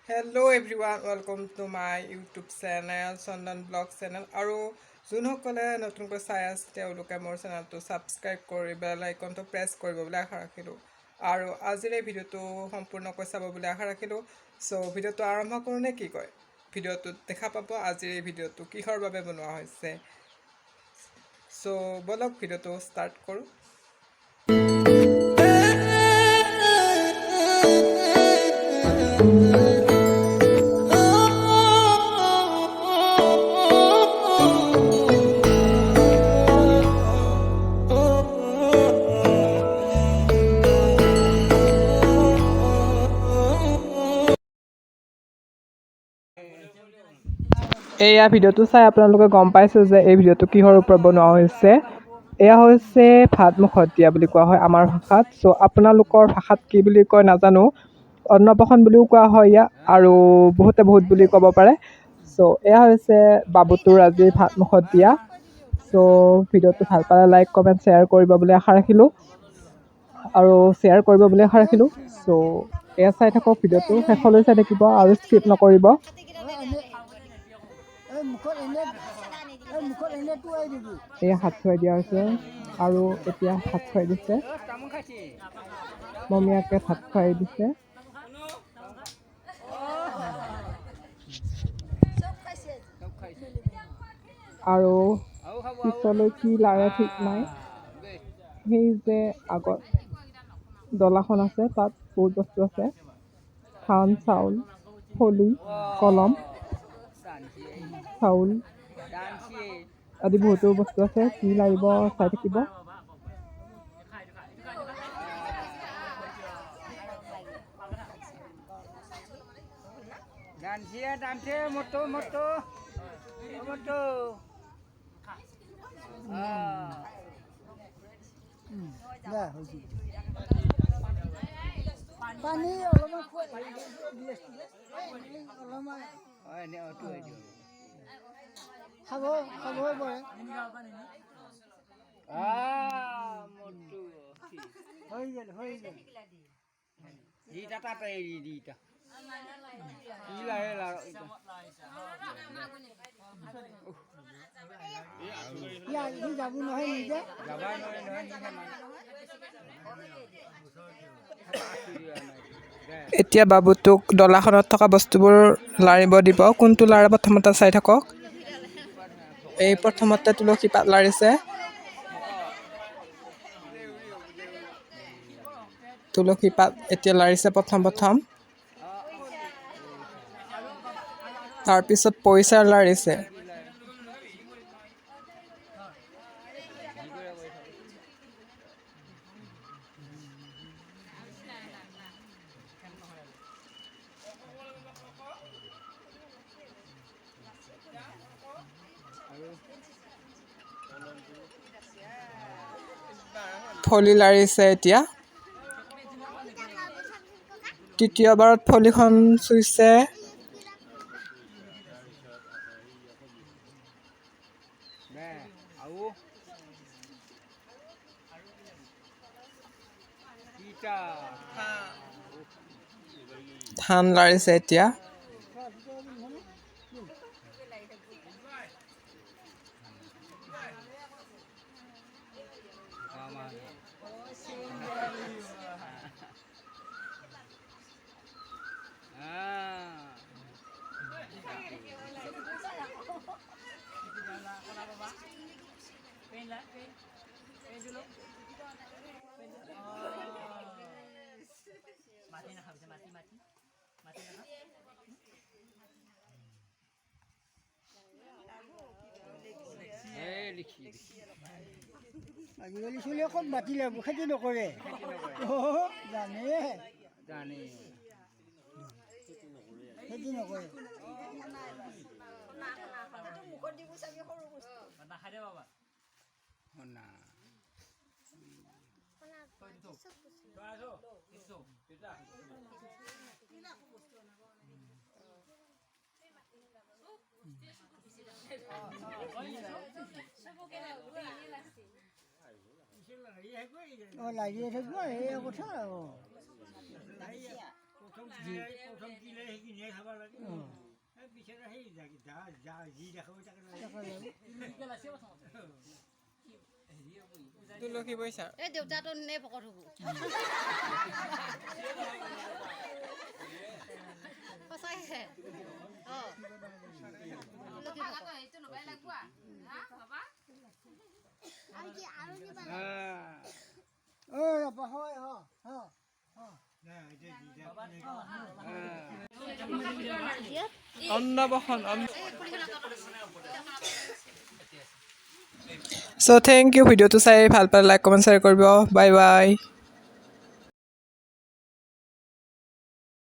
Hello everyone, welcome to my YouTube channel, chandanvlogs channel. আৰু যোনসকলে নতুনকৈ চাই আছে তেওঁলোকে মোৰ চেনেলটো ছাবস্ক্ৰাইব কৰি বেল আইকনটো প্ৰেছ কৰিব বুলি আশা ৰাখিলোঁ। আৰু আজিৰ এই ভিডিঅ'টো সম্পূৰ্ণকৈ চাব বুলি আশা ৰাখিলোঁ। চ' ভিডিঅ'টো আৰম্ভ কৰোঁ নে কি কয়? ভিডিঅ'টোত দেখা পাব আজিৰ এই ভিডিঅ'টো কিহৰ বাবে বনোৱা হৈছে। চ' বলক ভিডিঅ'টো ষ্টাৰ্ট কৰোঁ। এয়া ভিডিঅ'টো চাই আপোনালোকে গম পাইছে যে এই ভিডিঅ'টো কিহৰ ওপৰত বনোৱা হৈছে। এয়া হৈছে ভাত মুখত দিয়া বুলি কোৱা হয় আমাৰ ভাষাত। চ' আপোনালোকৰ ভাষাত কি বুলি কয় নাজানো। অন্নপ্ৰশন বুলিও কোৱা হয় ইয়াক, আৰু বহুতে বহুত বুলি ক'ব পাৰে। চ' এয়া হৈছে বাবুটোৰ আজি ভাত মুখত দিয়া। চ' ভিডিঅ'টো ভাল পালে লাইক কমেণ্ট শ্বেয়াৰ কৰিব বুলি আশা ৰাখিলোঁ, আৰু শ্বেয়াৰ কৰিব বুলি আশা ৰাখিলোঁ। চ' এয়া চাই থাকক, ভিডিঅ'টো শেষলৈ চাই থাকিব আৰু স্কিপ নকৰিব। এয়া হাত খুৱাই দিয়া হৈছে, আৰু এতিয়া ভাত খুৱাই দিছে, মমীয়াকে ভাত খুৱাই দিছে। আৰু পিছলৈ কি লাৰে ঠিক নাই। সেই যে আগত ডলাখন আছে, তাত বহুত বস্তু আছে, ধান, চাউল, ফলি, কলম, চাউল আদি বহুতো বস্তু আছে। কি লাগিব চাই থাকিব। পানী অলপমান খাব খাব পাৰে। হৈ গেল Dita tata eri dita. Ila ela. যাব নহয় নিজে Jaba no no ni na. এতিয়া বাবুটোক ডলাখনত থকা বস্তুবোৰ লাৰিব দিব। কোনটো লাৰে প্ৰথমতে চাই থাকক। এই প্ৰথমতে তুলসী পাত লাৰিছে। তুলসী পাত এতিয়া লাৰিছে প্ৰথম। তাৰপিছত পইচা লাৰিছে। ফলি লাৰিছে এতিয়া। তৃতীয়বাৰত ফলিখন চুইছে। ধান লাৰিছে এতিয়া। আজিকালি চলিয়ে ক'ত মাটি লাগিব, খেতি নকৰে। জানে খেতি নকৰে। লাগিয়ে থাকিব, সেই কথা আৰু প্ৰথম কি লাগে সেইখিনিহে খাব লাগে পিছত সেই যি দেখাব তাকে তুলসী পইচা এই দেউতাটো নে ভকত হ'ব সঁচাকে হয় অন্নবসন চ' থেংক ইউ ভিডিঅ'টো চাই ভাল পালে লাইক কমেণ্ট শ্বেয়াৰ কৰিব বাই বাই